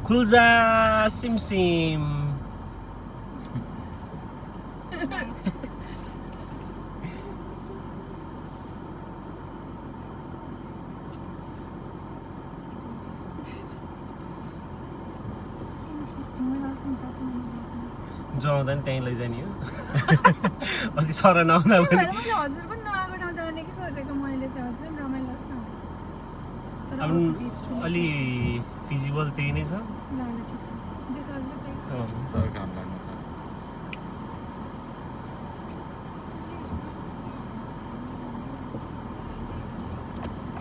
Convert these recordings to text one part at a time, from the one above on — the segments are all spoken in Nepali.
खुल्जा सिमसिम जो आउँदा नि त्यहीँ लैजाने हो अस्ति सर नआउँदा पनि हजुर पनि नआएको ठाउँ जाने कि सोचेको मैले चाहिँ हजुर पनि रमाइलो होस् न अब अलि फिजिबल त्यही नै छ ल ल ठिक छ जे सजिलो त्यही सर काम लाग्नु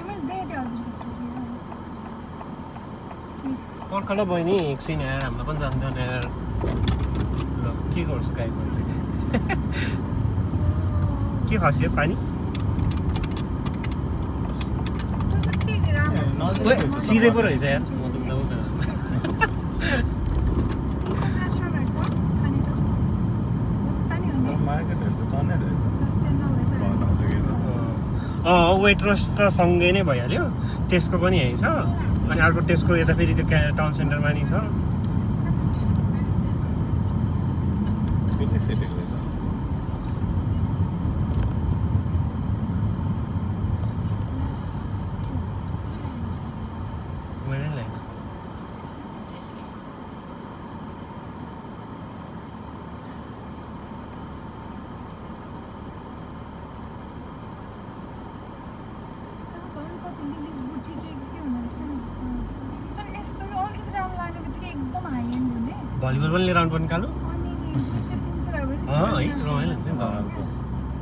मैले देखेँ हजुरको स्टोरी पर्खल बहिनी एकछिन यार हामीलाई पनि जान्दैन यार ल के गर्छु गाइजहरूले के खस्यो पानी सिधै पो रहेछ यार म त वेट्रस त सँगै नै भइहाल्यो टेस्को पनि यहीँ छ अनि अर्को टेस्को यता फेरि त्यो टाउन सेन्टरमा नि छ मैले नि ल्याएन भलिबल पनि लिएर आउनु पर्ने कालु है रमाइलो हुन्छ नि त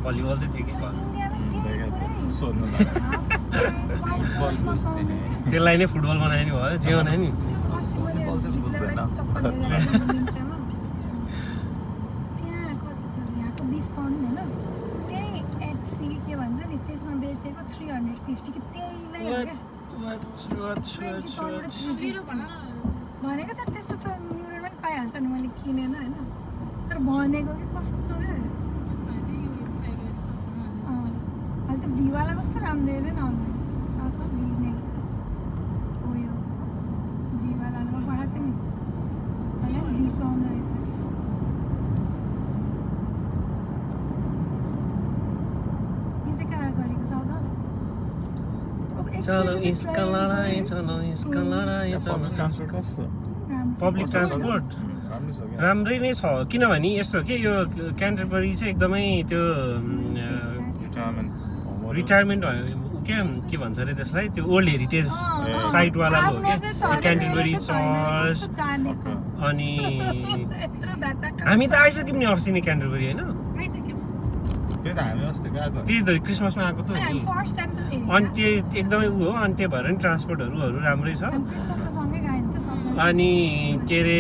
भलिबल चाहिँ थियो कि सोध्नु त्यसलाई नै फुटबल बनायो नि भयो जे बनायो नि भनेको तर त्यस्तो त न्युरोन पनि पाइहाल्छ नि मैले किनेन होइन तर भनेको कि कस्तो क्या अहिले त भिवाला कस्तो राम्रो हेर्दैन अनलाइन उयो भिवालामा पठाएको थिएँ नि होइन भिसो आउँदो रहेछ यो चाहिँ कहाँ गरेको सौदा चलो इसका लडाई चलो इसका लडाई चलो ट्रान्सपोर्ट कस्तो पब्लिक ट्रान्सपोर्ट राम्रै नै छ किनभने यस्तो के यो क्यान्टरबरी चाहिँ एकदमै त्यो रिटायरमेन्ट के भन्छ अरे त्यसलाई त्यो ओल्ड हेरिटेज साइटवाला हो क्या क्यान्टरबरी चर्च अनि हामी त आइसक्यौँ नि अस्ति नै क्यान्टरबरी होइन त्यही त क्रिसमसमा आएको त नि अनि त्यो एकदमै ऊ हो अनि त्यही भएर नि ट्रान्सपोर्टहरू राम्रै छ अनि के अरे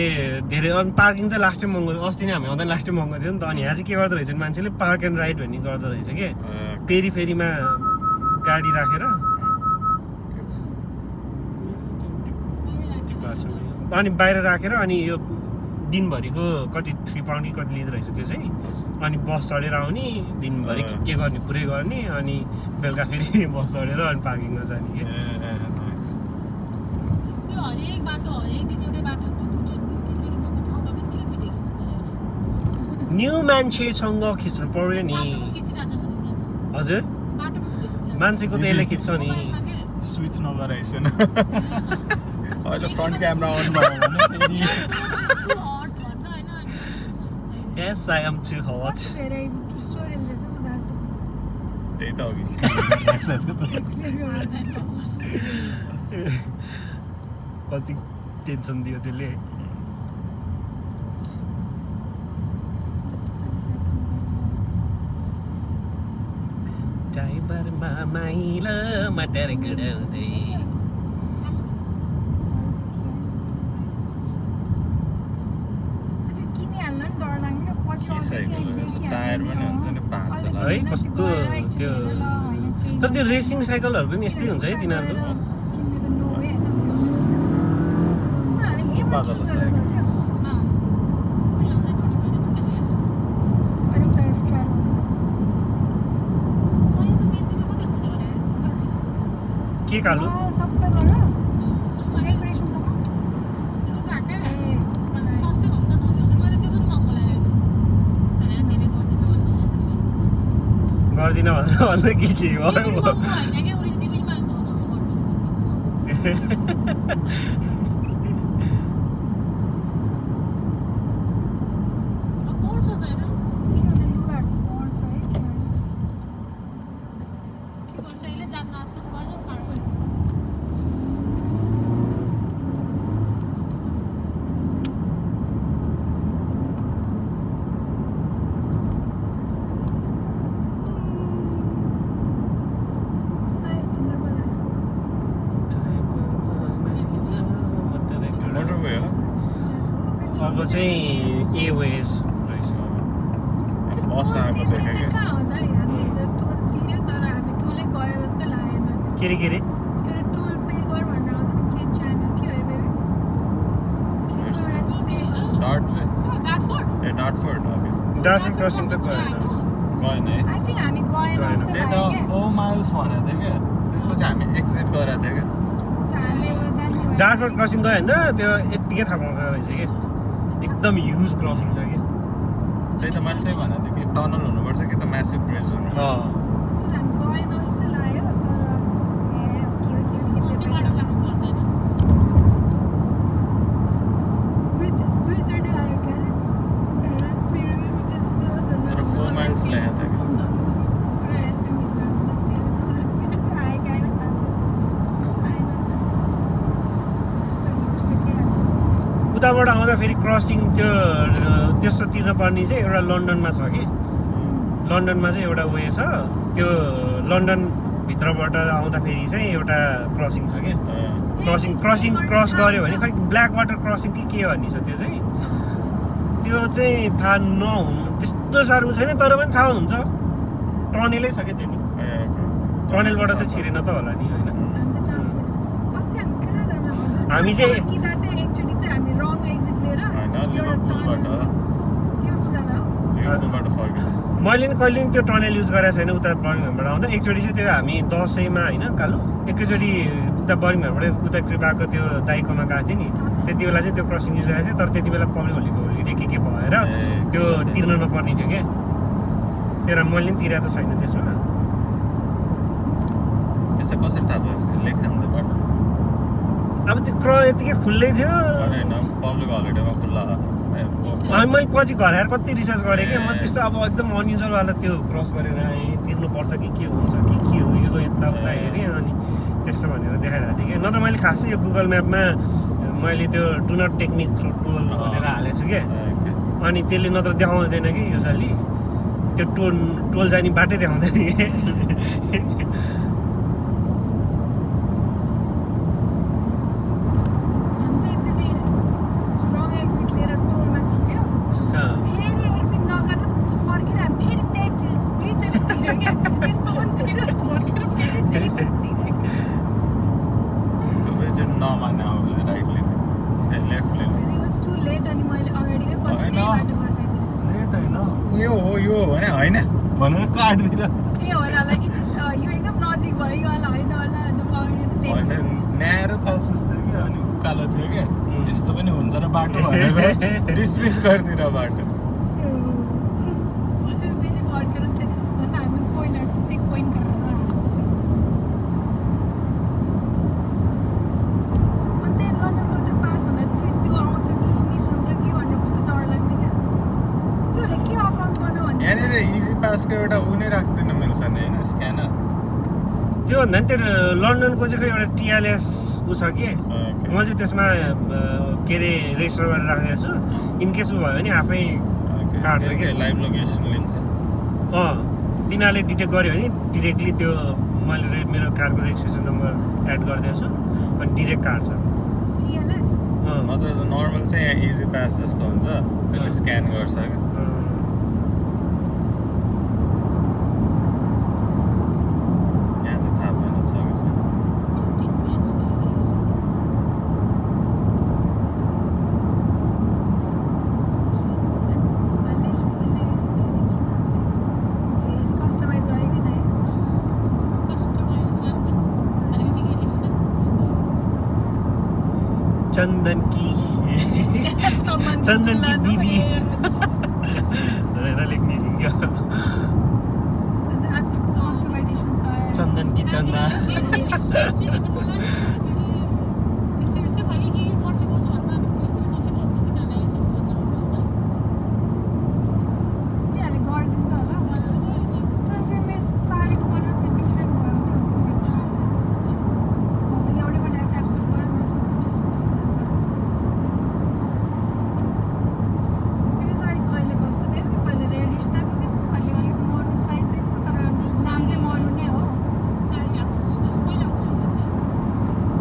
धेरै अनि पार्किङ त लास्ट टाइम महँगो अस्ति नै हामी आउँदा लास्ट टाइम महँगो थियो नि त अनि यहाँ चाहिँ के गर्दो रहेछ मान्छेले पार्क एन्ड राइड भन्ने गर्दो रहेछ के फेरिमा गाडी राखेर अनि बाहिर राखेर अनि यो दिनभरिको कति 3 पाउन्ड कि कति लिँदो रहेछ त्यो चाहिँ अनि बस चढेर आउने दिनभरि के गर्ने पुरै गर्ने अनि बेलुका फेरि बस चढेर अनि पार्किङमा जाने के न्यू मान्छेसँग खिच्नु पर्यो नि हजुर मान्छेको त यसले खिच्छ नि स्विच नगराइसेन अहिले फ्रन्ट क्यामेरा अन भयो भने Yes, I am too hot. त्यही त हो कि कति टेन्सन दियो त्यसले ड्राइभरमा माइलो मटर गुडाउँदै टायर पनि हुन्छ नि 5 है कस्तो त्यो तर त्यो रेसिङ साइकलहरू पनि यस्तै हुन्छ है तिनीहरूको के कालु गर्दिन भन्दा के भयो मोटरवे हो अब चाहिँ ए वेज रहेछ बस आएको देखेँ कि के रे डार्टफोर्ड ओके डार्टफोर्ड क्रसिङ त गएन गएन है त्यही त 4 माइल्स भनेको थियो क्या त्यसपछि हामी एक्जिट गरेको थियो क्या डार्टफोर्ड क्रसिङ गयो भने त त्यो यत्तिकै थाहा पाउँछ रहेछ कि एकदम ह्युज क्रसिङ छ कि त्यही त मैले त्यही भनेको थिएँ कि टनल हुनुपर्छ कि त म्यासिभ ब्रिज हुनुपर्छ तर 4 माइल्स ल्याएको थियो उताबाट आउँदा फेरि क्रसिङ त्यो त्यस्तो तिर्न पर्ने चाहिँ एउटा लन्डनमा छ कि लन्डनमा चाहिँ एउटा वे छ त्यो लन्डन भित्रबाट आउँदाखेरि चाहिँ एउटा क्रसिङ छ कि क्रसिङ क्रस गऱ्यो भने खै ब्ल्याक वाटर क्रसिङ कि के भन्ने छ त्यो चाहिँ थाहा नहुनु त्यस्तो साह्रो छैन तर पनि थाहा हुन्छ टनेलै छ क्या त्यो नि टनेलबाट त छिरेन त होला नि होइन हामी चाहिँ मैले नि कहिले त्यो टनल युज गरेको छैन उता बर्मिङहामबाट आउँदा एकचोटि चाहिँ त्यो हामी दसैँमा होइन कालो एकैचोटि उता बर्मिङहामबाट उता कृपाको त्यो दाइकोमा गएको थियो नि त्यति बेला चाहिँ त्यो क्रसिङ युज गरेको थियो तर त्यति बेला पब्लिक होलिडे के भएर त्यो तिर्न नपर्ने थियो क्या त्यही भएर मैले पनि तिरेको त छैन त्यसमा त्यसो कसरी थाहा भयो लेख्नु त पर्छ अब त्यो यतिकै खुल्लै थियो पब्लिक हलिडेमा खुल्ला अनि मैले पछि घर आएर कति रिसर्च गरेँ कि मैले त्यस्तो अब एकदम अनयुजलवाला त्यो क्रस गरेर आएँ तिर्नुपर्छ कि के हुन्छ कि के हो यो यताउता हेरेँ अनि त्यस्तो भनेर देखाइरहेको थिएँ कि नत्र मैले खासै यो गुगल म्यापमा मैले त्यो do not take me through toll भनेर हालेको छु क्या अनि त्यसले नत्र देखाउँदैन कि युजली त्यो टोल जाने बाटै देखाउँदैन कि यो भने होइन भनेर काट्दिएर न्यारो पास थियो कि अनि उकालो थियो क्या यस्तो पनि हुन्छ र बाटो भनेर डिसमिस गरिदिएर बाटो यहाँनिर इजी पासको एउटा ऊ नै राख्दिन मिल्छ नि होइन स्क्यानर त्यो भन्दा नि त्यो लन्डनको चाहिँ एउटा टिएलएस ऊ छ कि म चाहिँ त्यसमा के अरे रेजिस्टर गरेर राखेको छु इनकेस ऊ भयो भने आफै काट्छ कि लाइभ लोकेसन लिन्छ तिनीहरूले डिटेक्ट गर्यो भने डिरेक्टली त्यो मैले मेरो कारको रेजिस्ट्रेसन नम्बर एड गरिदिएको छु अनि डिरेक्ट काट्छ नत्र नर्मल चाहिँ यहाँ इजी पास जस्तो हुन्छ त्यसले स्क्यान गर्छ क्या चंदन की बीबी लेख्ने क्या आजकल चन्दन कि चन्दा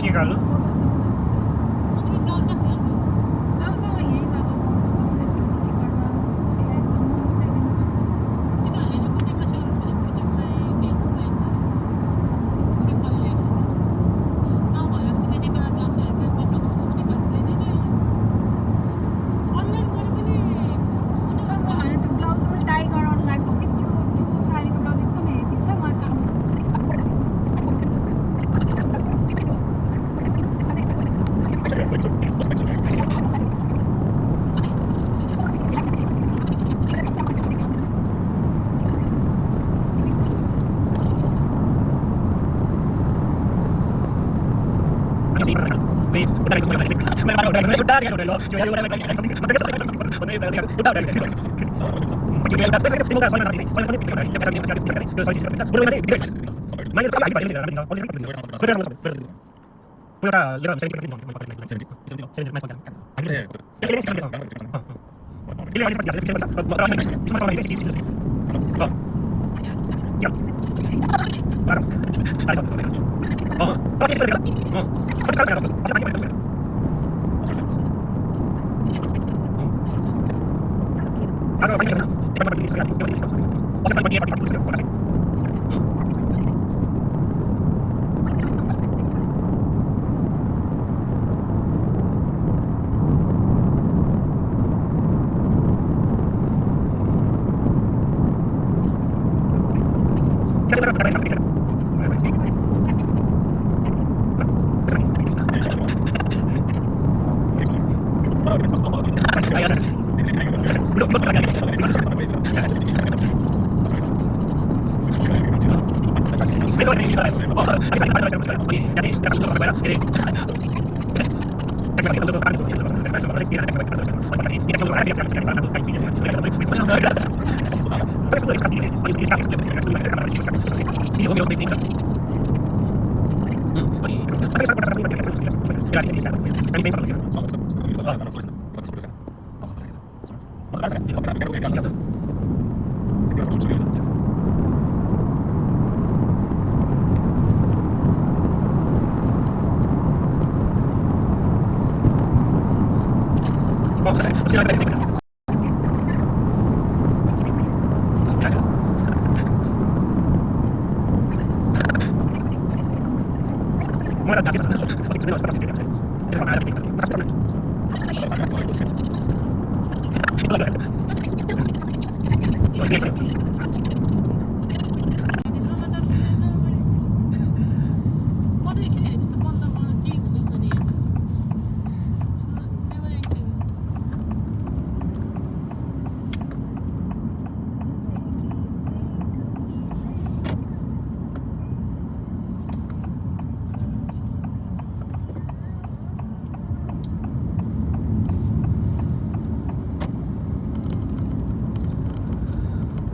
के कालो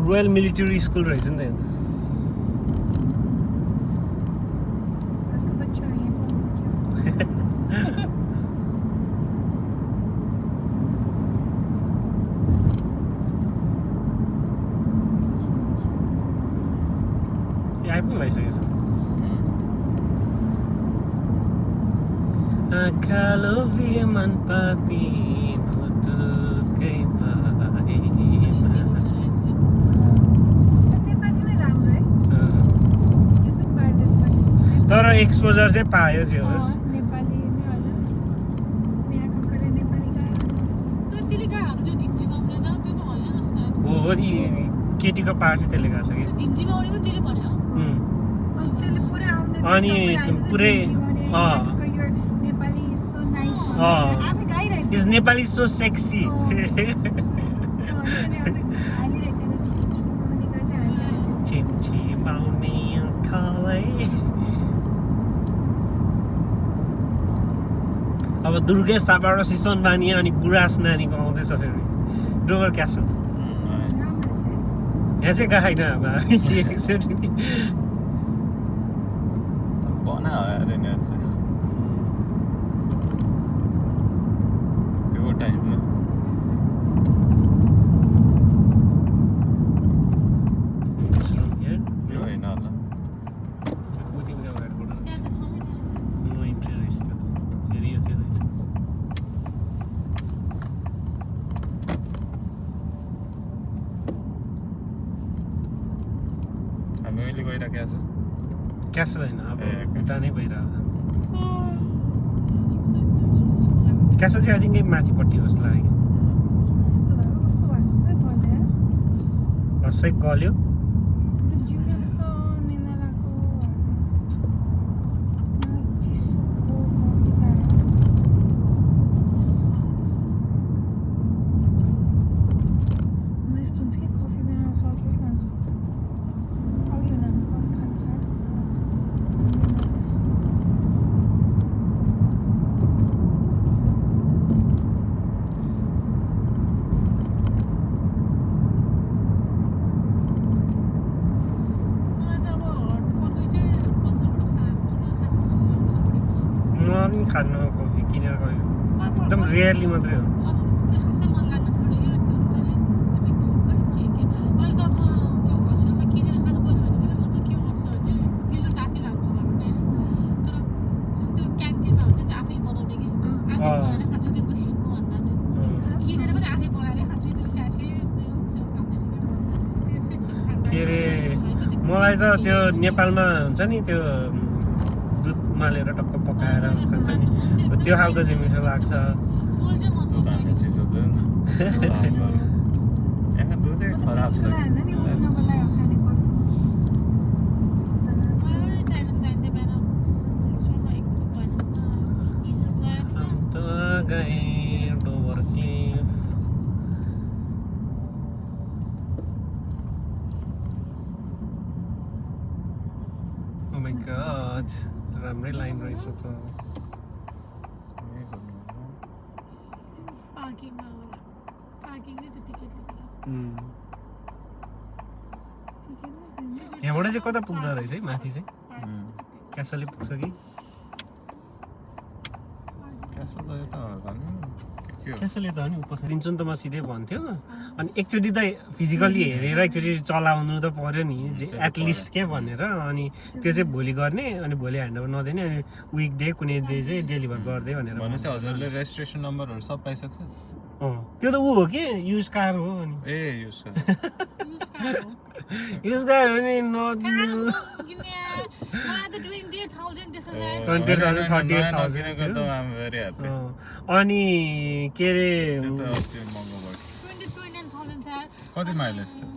रोयल मिलिट्री स्कुल रहेछ नि त आइपुग्नु भइसकेछ कालो विमान पापी भुतुकै तर एक्सपोजर चाहिँ पायो जे होस् हो केटीको पार्ट चाहिँ त्यसले गएको छ कि अनि पुरै इज नेपाली सो सेक्सी छिमछिमाउने खावा अब दुर्गेश थापाबाट सिसन बानी अनि गुराँस नानीको आउँदैछ फेरि डोगर क्यासल यहाँ चाहिँ गएन अब हामी एकचोटि बना अरे त्यो टाइममा यो होइन होला हामी अहिले गइरहेको छ क्यासल होइन अब ए, उता नै भइरहेको क्यासल चाहिँ आई थिङ्क माथिपट्टि जस्तो लाग्यो यस्तो भयो कस्तो भएछ गल्यो हसै गल्यो जिउले कस्तो निना लाग्यो मलाई चिसोको कफी चाहियो म यस्तो हुन्छ कि कफी बिना सर्ट पनि गर्न सक्छु अघि हुन हामी कफी खानु खायो म पनि खानु कफी किनेर गयो एकदम रेयरली मात्रै हो के अरे मलाई त त्यो नेपालमा हुन्छ नि त्यो दुध उमालेर टक्क पकाएर खान्छ नि त्यो खालको चाहिँ मिठो लाग्छ दुध हाल्ने चिज हुँदैन यहाँ दुधै खराब छ हम तो आ गए Dover Cliff Oh my god, राम्रै लाइन रहेछ त यहाँबाट चाहिँ कता पुग्दो रहेछ है माथि चाहिँ क्यासलले पुग्छ कि क्यासल त यता हर्काल्नु के हो क्यासलले त हो नि पछाडि दिन्छु नि त म सिधै भन्थ्यो अनि एकचोटि त फिजिकल्ली हेरेर एकचोटि चलाउनु त पर्यो नि एटलिस्ट के भनेर अनि त्यो चाहिँ भोलि गर्ने अनि भोलि ह्यान्डओभर नदिने अनि विक डे कुनै डे चाहिँ डेलिभर गरिदियो भनेर भनेपछि हजुरले रेजिस्ट्रेसन नम्बरहरू सब पाइसक्छ त्यो त ऊ हो कि युज कार हो अनि ए युज युज कार हो नि नदिनु 20,000 त आम भेरी ह्यापी अनि के अरे त्यो त अति महँगो भयो कति माइलेज थियो